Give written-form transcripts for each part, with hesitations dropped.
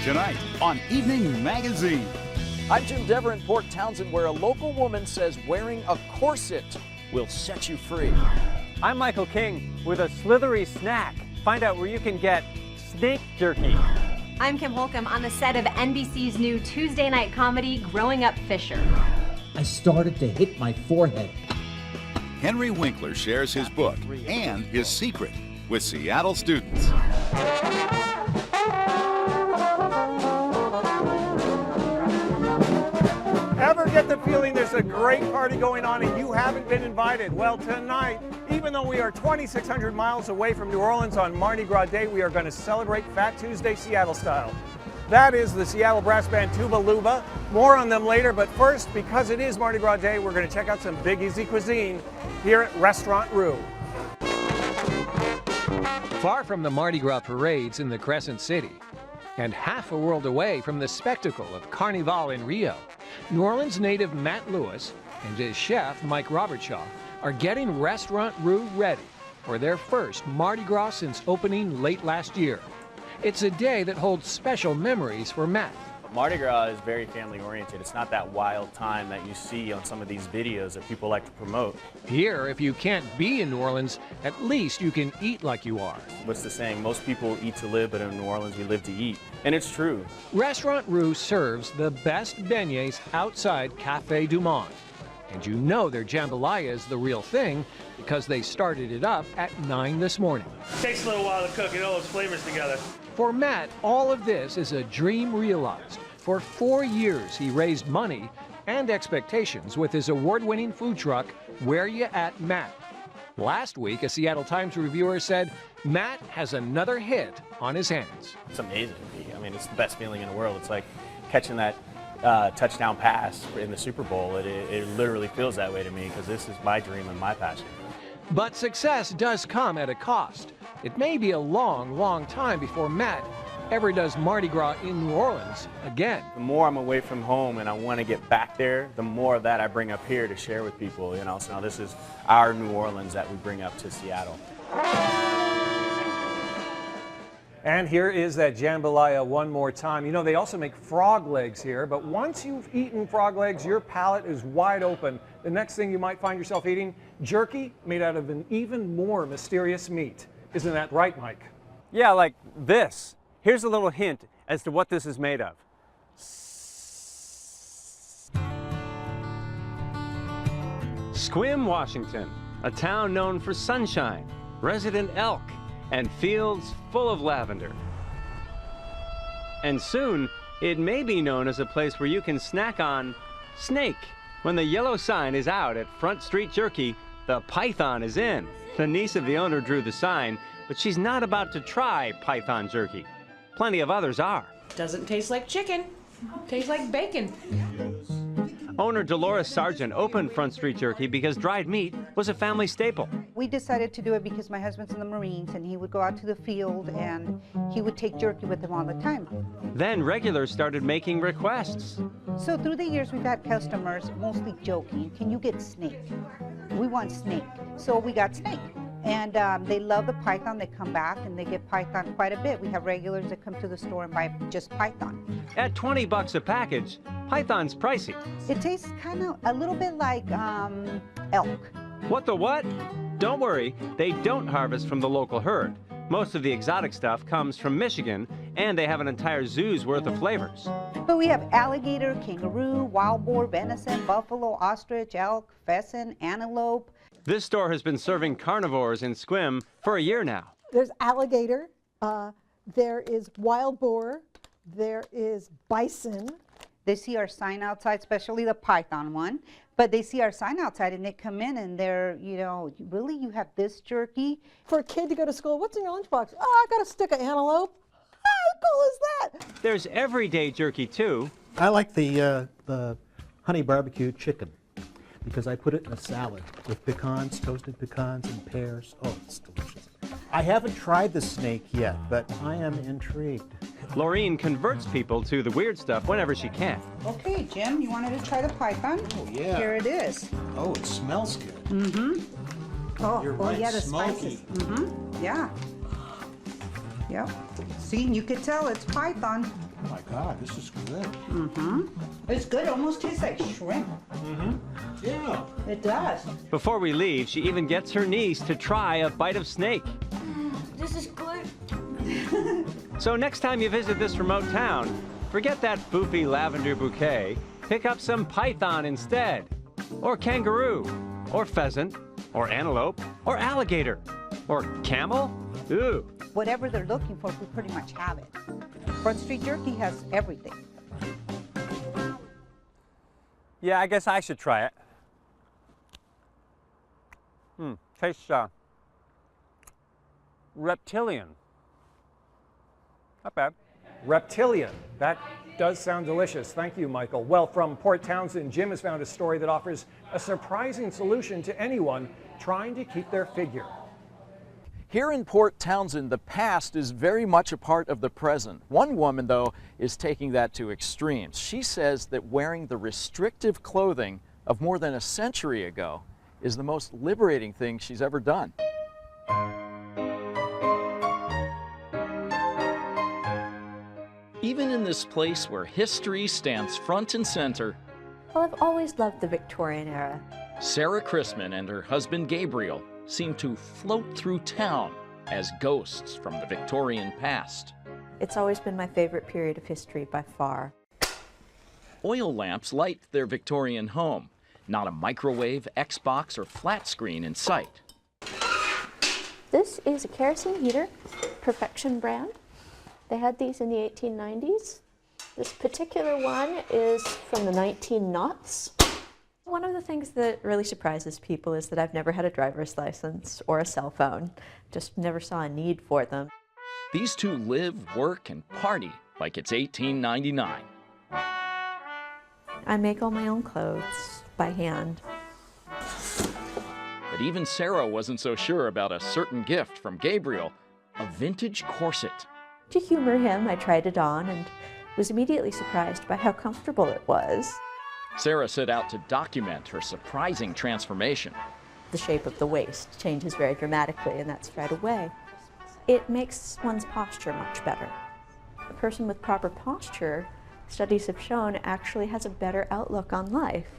tonight on Evening Magazine. I'm Jim Dever in Port Townsend, where a local woman says wearing a corset will set you free. I'm Michael King with a slithery snack. Find out where you can get snake jerky. I'm Kim Holcomb on the set of NBC's new Tuesday night comedy, Growing Up Fisher. I started to hit my forehead. Henry Winkler shares his book and his secret with Seattle students. Ever get the feeling there's a great party going on and you haven't been invited? Well, tonight, even though we are 2,600 miles away from New Orleans on Mardi Gras Day, we are going to celebrate Fat Tuesday Seattle style. That is the Seattle brass band Tuba Luva. More on them later, but first, because it is Mardi Gras Day, we're going to check out some Big Easy cuisine here at Restaurant Rue. Far from the Mardi Gras parades in the Crescent City, and half a world away from the spectacle of Carnival in Rio, New Orleans native Matt Lewis and his chef Mike Robertshaw are getting Restaurant Rue ready for their first Mardi Gras since opening late last year. It's a day that holds special memories for Matt. Mardi Gras is very family oriented. It's not that wild time that you see on some of these videos that people like to promote. Here, if you can't be in New Orleans, at least you can eat like you are. What's the saying? Most people eat to live, but in New Orleans we live to eat. And it's true. Restaurant Rue serves the best beignets outside Café Du Monde. And you know their jambalaya is the real thing because they started it up at 9 this morning. Takes a little while to cook, get all those flavors together. For Matt, all of this is a dream realized. For 4 years, he raised money and expectations with his award-winning food truck, Where Ya At Matt. Last week, a Seattle Times reviewer said Matt has another hit on his hands. It's amazing to me. I mean, it's the best feeling in the world. It's like catching that touchdown pass in the Super Bowl. It literally feels that way to me because this is my dream and my passion. But success does come at a cost. It may be a long, long time before Matt ever does Mardi Gras in New Orleans again. The more I'm away from home and I want to get back there, the more of that I bring up here to share with people, you know. So now this is our New Orleans that we bring up to Seattle. And here is that jambalaya one more time. You know, they also make frog legs here, but once you've eaten frog legs, your palate is wide open. The next thing you might find yourself eating, jerky made out of an even more mysterious meat. Isn't that right, Mike? Yeah, like this. Here's a little hint as to what this is made of. Sequim, Washington, a town known for sunshine, resident elk, and fields full of lavender. And soon, it may be known as a place where you can snack on snake. When the yellow sign is out at Front Street Jerky, the python is in. The niece of the owner drew the sign, but she's not about to try python jerky. Plenty of others are. Doesn't taste like chicken, tastes like bacon. Owner Dolores Sargent opened Front Street Jerky because dried meat was a family staple. We decided to do it because my husband's in the Marines and he would go out to the field and he would take jerky with him all the time. Then regulars started making requests. So through the years we've had customers mostly joking, can you get snake? We want snake. So we got snake. And they love the python. They come back and they get python quite a bit. We have regulars that come to the store and buy just python. At $20 a package, python's pricey. It tastes kind of a little bit like elk. What the what? Don't worry, they don't harvest from the local herd. Most of the exotic stuff comes from Michigan, and they have an entire zoo's worth of flavors. But we have alligator, kangaroo, wild boar, venison, buffalo, ostrich, elk, pheasant, antelope. This store has been serving carnivores in Sequim for a year now. There's alligator, there is wild boar, there is bison. They see our sign outside, especially the python one, but they see our sign outside and they come in and they're, you know, really, you have this jerky? For a kid to go to school, what's in your lunchbox? Oh, I got a stick of antelope. How cool is that? There's everyday jerky too. I like the honey barbecue chicken because I put it in a salad with pecans, toasted pecans and pears. Oh, it's delicious. I haven't tried the snake yet, but I am intrigued. Laureen converts people to the weird stuff whenever she can. Okay, Jim, you wanted to try the python? Oh, yeah. Here it is. Oh, it smells good. Mm-hmm. Oh, You're right, yeah, the smoky. spices. Mm-hmm. Yeah. Yep. See, you could tell it's python. Oh my God, this is good. Mm-hmm. It's good. Almost tastes like shrimp. Mm-hmm. Yeah. It does. Before we leave, she even gets her niece to try a bite of snake. This is good. So next time you visit this remote town, forget that foofy lavender bouquet. Pick up some python instead, or kangaroo, or pheasant, or antelope, or alligator, or camel. Ooh. Whatever they're looking for, we pretty much have it. Front Street Jerky has everything. Yeah, I guess I should try it. Tastes reptilian. Not bad. Reptilian. That does sound delicious. Thank you, Michael. Well, from Port Townsend, Jim has found a story that offers a surprising solution to anyone trying to keep their figure. Here in Port Townsend, the past is very much a part of the present. One woman, though, is taking that to extremes. She says that wearing the restrictive clothing of more than a century ago is the most liberating thing she's ever done. Even in this place where history stands front and center, Well, I've always loved the Victorian era. Sarah Chrisman and her husband Gabriel seem to float through town as ghosts from the Victorian past. It's always been my favorite period of history by far. Oil lamps light their Victorian home, not a microwave, Xbox, or flat screen in sight. This is a kerosene heater, Perfection brand. They had these in the 1890s. This particular one is from the 1900s. One of the things that really surprises people is that I've never had a driver's license or a cell phone. Just never saw a need for them. These two live, work, and party like it's 1899. I make all my own clothes by hand. But even Sarah wasn't so sure about a certain gift from Gabriel, a vintage corset. To humor him, I tried it on and was immediately surprised by how comfortable it was. Sarah set out to document her surprising transformation. The shape of the waist changes very dramatically, and that's right away. It makes one's posture much better. A person with proper posture, studies have shown, actually has a better outlook on life.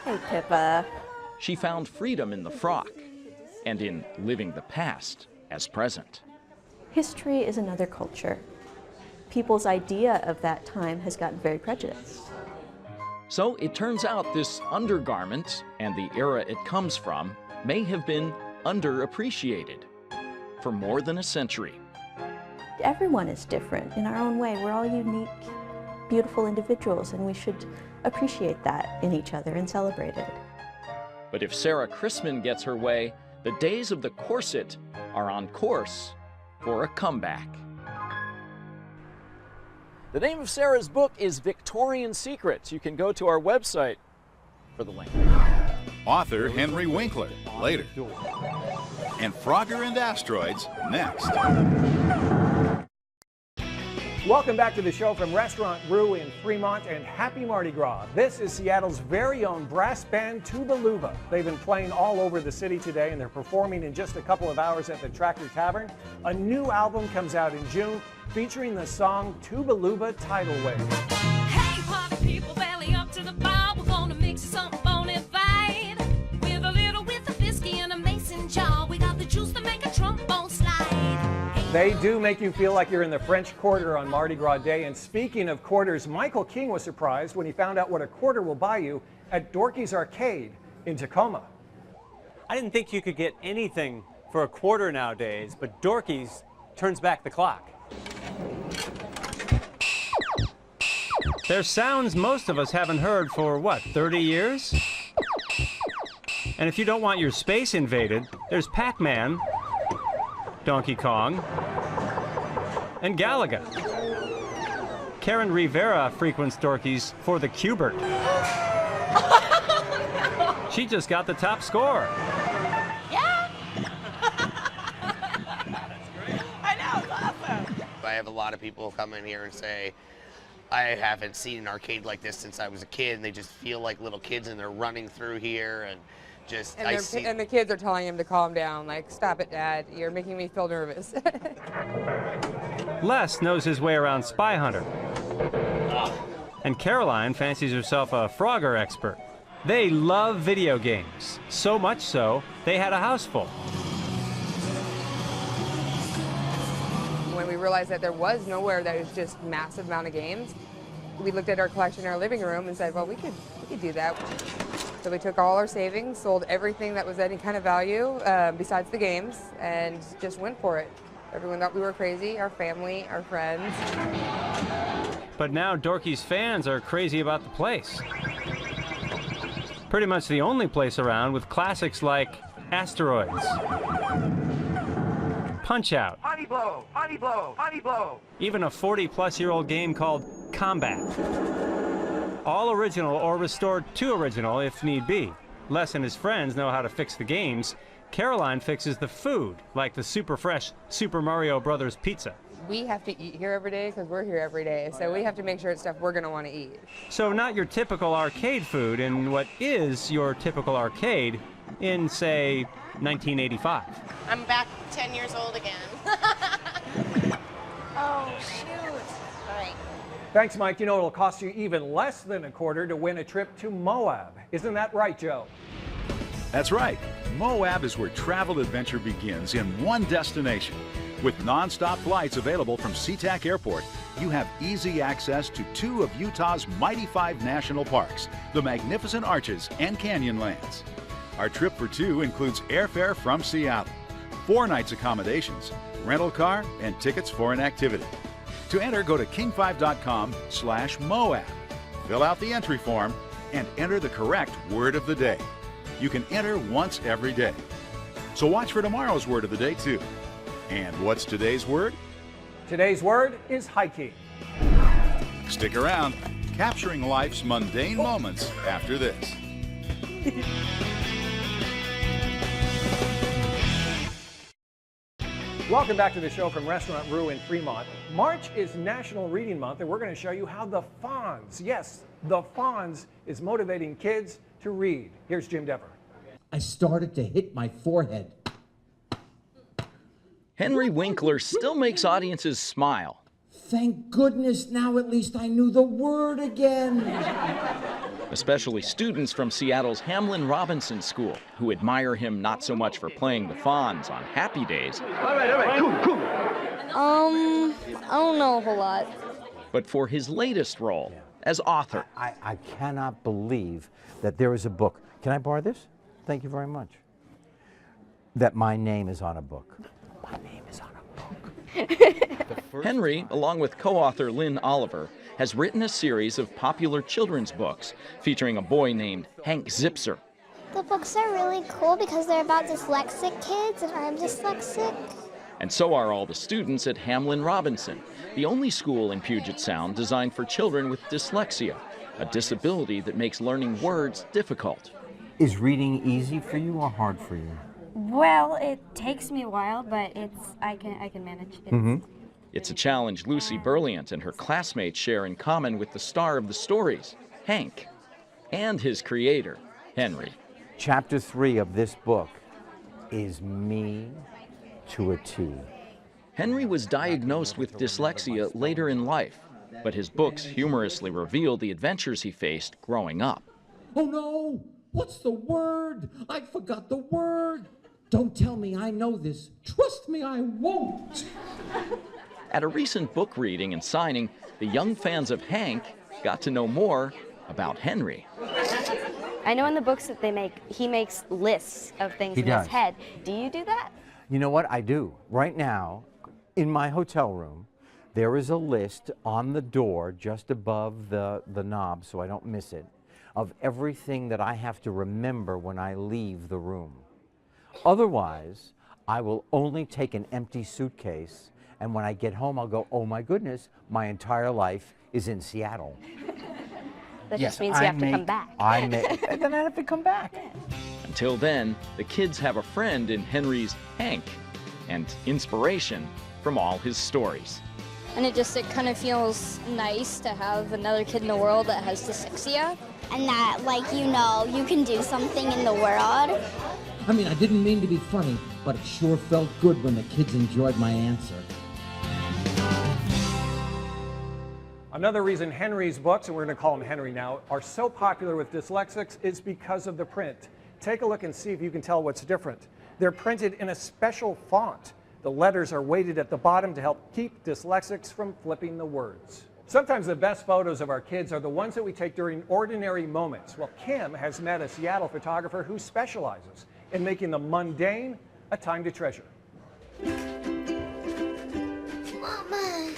Hey, Pippa. She found freedom in the frock and in living the past as present. History is another culture. People's idea of that time has gotten very prejudiced. So it turns out this undergarment and the era it comes from may have been underappreciated for more than a century. Everyone is different in our own way. We're all unique, beautiful individuals, and we should appreciate that in each other and celebrate it. But if Sarah Chrisman gets her way, the days of the corset are on course for a comeback. The name of Sarah's book is Victorian Secrets. You can go to our website for the link. Author Henry Winkler, later. And Frogger and Asteroids, next. Welcome back to the show from Restaurant Brew in Fremont, and happy Mardi Gras. This is Seattle's very own brass band, Tuba Luva. They've been playing all over the city today, and they're performing in just a couple of hours at the Tractor Tavern. A new album comes out in June, featuring the song Tuba Luva Tidal Wave. Hey, party people, belly up to the bar. We're gonna mix you something bona fide. With a little whiff of whiskey and a mason jar. We got the juice to make a trombone slide. They do make you feel like you're in the French Quarter on Mardi Gras Day. And speaking of quarters, Michael King was surprised when he found out what a quarter will buy you at Dorky's Arcade in Tacoma. I didn't think you could get anything for a quarter nowadays, but Dorky's turns back the clock. There's sounds most of us haven't heard for, what, 30 years? And if you don't want your space invaded, there's Pac-Man, Donkey Kong, and Galaga. Karen Rivera frequents Dorky's for the Q*bert. She just got the top score. Yeah. I know, it's awesome. I have a lot of people come in here and say, I haven't seen an arcade like this since I was a kid, and they just feel like little kids, and they're running through here, and just, and the kids are telling him to calm down, like, stop it, Dad, you're making me feel nervous. Les knows his way around Spy Hunter. And Caroline fancies herself a Frogger expert. They love video games, so much so, they had a house full. When we realized that there was nowhere that was just massive amount of games, we looked at our collection in our living room and said, well, we could do that. So we took all our savings, sold everything that was any kind of value besides the games, and just went for it. Everyone thought we were crazy, our family, our friends. But now Dorky's fans are crazy about the place. Pretty much the only place around with classics like Asteroids, Punch-Out, Body blow, body blow, body blow. even a 40-plus-year-old game called Combat. All original or restored to original if need be. Les and his friends know how to fix the games. Caroline fixes the food, like the super fresh Super Mario Brothers pizza. We have to eat here every day because we're here every day, so we have to make sure it's stuff we're going to want to eat. So not your typical arcade food in what is your typical arcade in, say, 1985. I'm back 10 years old again. Oh, shoot. All right. Thanks, Mike. You know, it'll cost you even less than a quarter to win a trip to Moab. Isn't that right, Joe? That's right. Moab is where travel adventure begins in one destination. With non-stop flights available from SeaTac Airport, you have easy access to 2 of Utah's mighty 5 national parks, the Magnificent Arches and Canyonlands. Our trip for 2 includes airfare from Seattle, 4 nights accommodations, rental car, and tickets for an activity. To enter, go to king5.com/Moab. Fill out the entry form and enter the correct word of the day. You can enter once every day. So watch for tomorrow's word of the day, too. And what's today's word? Today's word is hiking. Stick around, capturing life's mundane moments after this. Welcome back to the show from Restaurant Rue in Fremont. March is National Reading Month, and we're going to show you how the Fonz, yes, the Fonz, is motivating kids to read. Here's Jim Dever. I started to hit my forehead. Henry Winkler still makes audiences smile. Thank goodness, now at least I knew the word again. Especially students from Seattle's Hamlin Robinson School, who admire him not so much for playing the Fonz on happy days. All right, cool. I don't know a whole lot. But for his latest role as author. I cannot believe that there is a book. Can I borrow this? Thank you very much. That my name is on a book. My name is on a book. Henry, along with co-author Lynn Oliver, has written a series of popular children's books featuring a boy named Hank Zipser. The books are really cool because they're about dyslexic kids, and I'm dyslexic. And so are all the students at Hamlin Robinson, the only school in Puget Sound designed for children with dyslexia, a disability that makes learning words difficult. Is reading easy for you or hard for you? Well, it takes me a while, but I can manage. It's a challenge Lucy Berliant and her classmates share in common with the star of the stories, Hank, and his creator, Henry. Chapter 3 of this book is me to a T. Henry was diagnosed with dyslexia later in life, but his books humorously reveal the adventures he faced growing up. Oh no! What's the word? I forgot the word. Don't tell me I know this. Trust me, I won't. At a recent book reading and signing, the young fans of Hank got to know more about Henry. I know in the books that he makes lists of things in his head. Do you do that? You know what? I do. Right now, in my hotel room, there is a list on the door just above the knob, so I don't miss it, of everything that I have to remember when I leave the room. Otherwise, I will only take an empty suitcase, and when I get home, I'll go, oh my goodness, my entire life is in Seattle. That just means you have to come back. Then I have to come back. Until then, the kids have a friend in Henry's Hank, and inspiration from all his stories. And it kind of feels nice to have another kid in the world that has dyslexia. And that, you can do something in the world. I mean, I didn't mean to be funny, but it sure felt good when the kids enjoyed my answer. Another reason Henry's books, and we're going to call him Henry now, are so popular with dyslexics is because of the print. Take a look and see if you can tell what's different. They're printed in a special font. The letters are weighted at the bottom to help keep dyslexics from flipping the words. Sometimes the best photos of our kids are the ones that we take during ordinary moments. Well, Kim has met a Seattle photographer who specializes in making the mundane a time to treasure. Mama.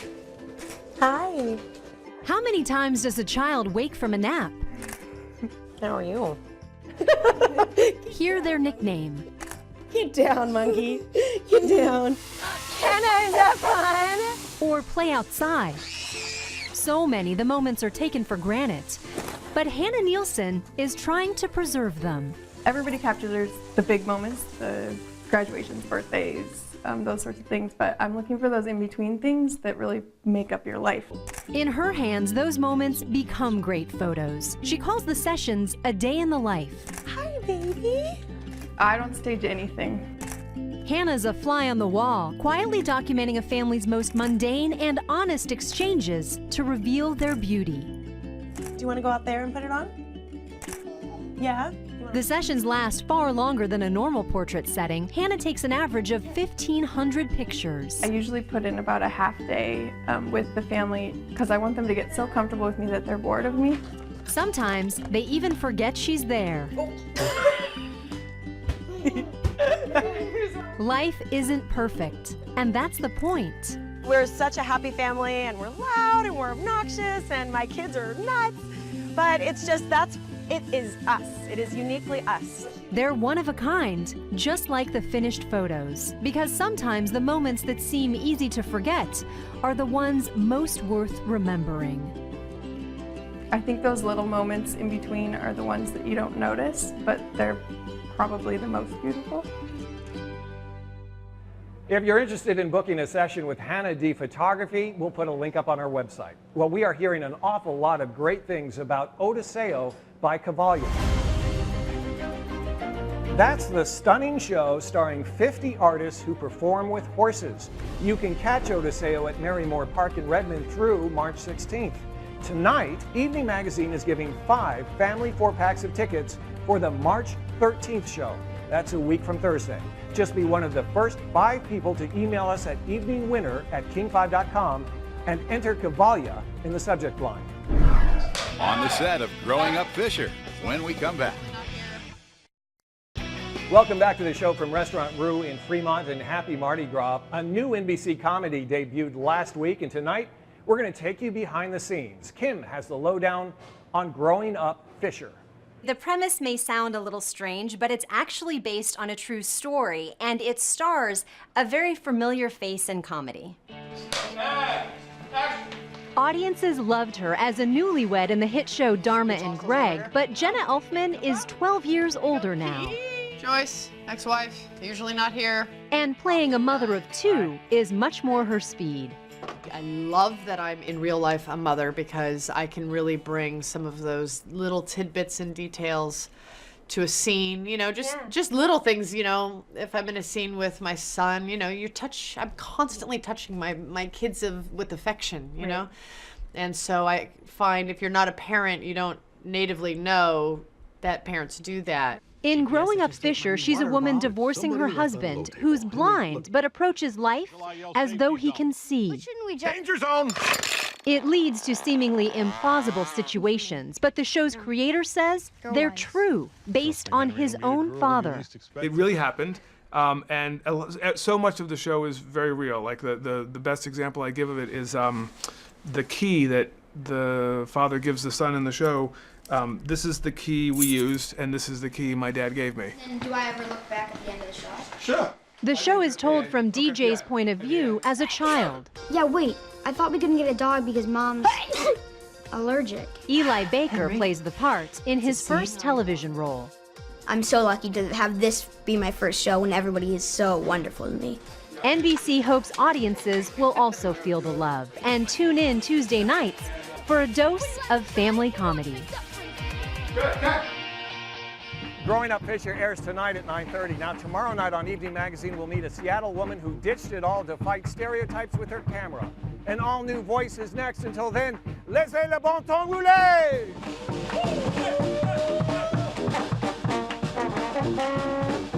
Hi. How many times does a child wake from a nap? How are you? Hear their nickname. Get down, monkey. Get down. Can I have fun? Or play outside. So many, the moments are taken for granted. But Hannah Nielsen is trying to preserve them. Everybody captures the big moments, the graduations, birthdays, those sorts of things, but I'm looking for those in-between things that really make up your life. In her hands, those moments become great photos. She calls the sessions a day in the life. Hi, baby. I don't stage anything. Hannah's a fly on the wall, quietly documenting a family's most mundane and honest exchanges to reveal their beauty. Do you want to go out there and put it on? Yeah? The sessions last far longer than a normal portrait setting. Hannah takes an average of 1,500 pictures. I usually put in about a half day with the family because I want them to get so comfortable with me that they're bored of me. Sometimes they even forget she's there. Life isn't perfect, and that's the point. We're such a happy family, and we're loud, and we're obnoxious, and my kids are nuts, but it's just, it is us. It is uniquely us. They're one of a kind, just like the finished photos, because sometimes the moments that seem easy to forget are the ones most worth remembering. I think those little moments in between are the ones that you don't notice, but they're probably the most beautiful. If you're interested in booking a session with Hannah D Photography, we'll put a link up on our website. Well, we are hearing an awful lot of great things about Odiseo by Cavalia. That's the stunning show starring 50 artists who perform with horses. You can catch Odiseo at Marymore Park in Redmond through March 16th. Tonight, Evening Magazine is giving 5 family 4-packs of tickets for the March 13th show. That's a week from Thursday. Just be one of the first 5 people to email us at eveningwinner@king5.com and enter Cavalia in the subject line. On the set of Growing Up Fisher, when we come back. Welcome back to the show from Restaurant Rue in Fremont, and happy Mardi Gras. A new NBC comedy debuted last week, and tonight we're going to take you behind the scenes. Kim has the lowdown on Growing Up Fisher. The premise may sound a little strange, but it's actually based on a true story, and it stars a very familiar face in comedy. Audiences loved her as a newlywed in the hit show Dharma and Greg, but Jenna Elfman is 12 years older now. Joyce, ex-wife, usually not here. And playing a mother of 2 is much more her speed. I love that I'm in real life a mother because I can really bring some of those little tidbits and details to a scene, you know, just little things, you know. If I'm in a scene with my son, you know, I'm constantly touching my kids with affection, you know. And so I find if you're not a parent, you don't natively know that parents do that. In Growing Up Fisher, she's a woman divorcing her husband, who's blind but approaches life as though he can see. Danger zone! It leads to seemingly implausible situations, but the show's creator says they're true, based on his own father. It really happened, and so much of the show is very real. Like the best example I give of it is the key that the father gives the son in the show. This is the key we used, and this is the key my dad gave me. And do I ever look back at the end of the shot? Sure. The show is told from DJ's point of view as a child. Yeah, wait. I thought we couldn't get a dog because Mom's allergic. Eli Baker plays the part in his first television role. I'm so lucky to have this be my first show when everybody is so wonderful to me. NBC hopes audiences will also feel the love and tune in Tuesday nights for a dose of family comedy. Growing Up Fisher airs tonight at 9:30. Now, tomorrow night on Evening Magazine, we'll meet a Seattle woman who ditched it all to fight stereotypes with her camera. An all-new voice is next. Until then, laissez le bon temps rouler! Hey!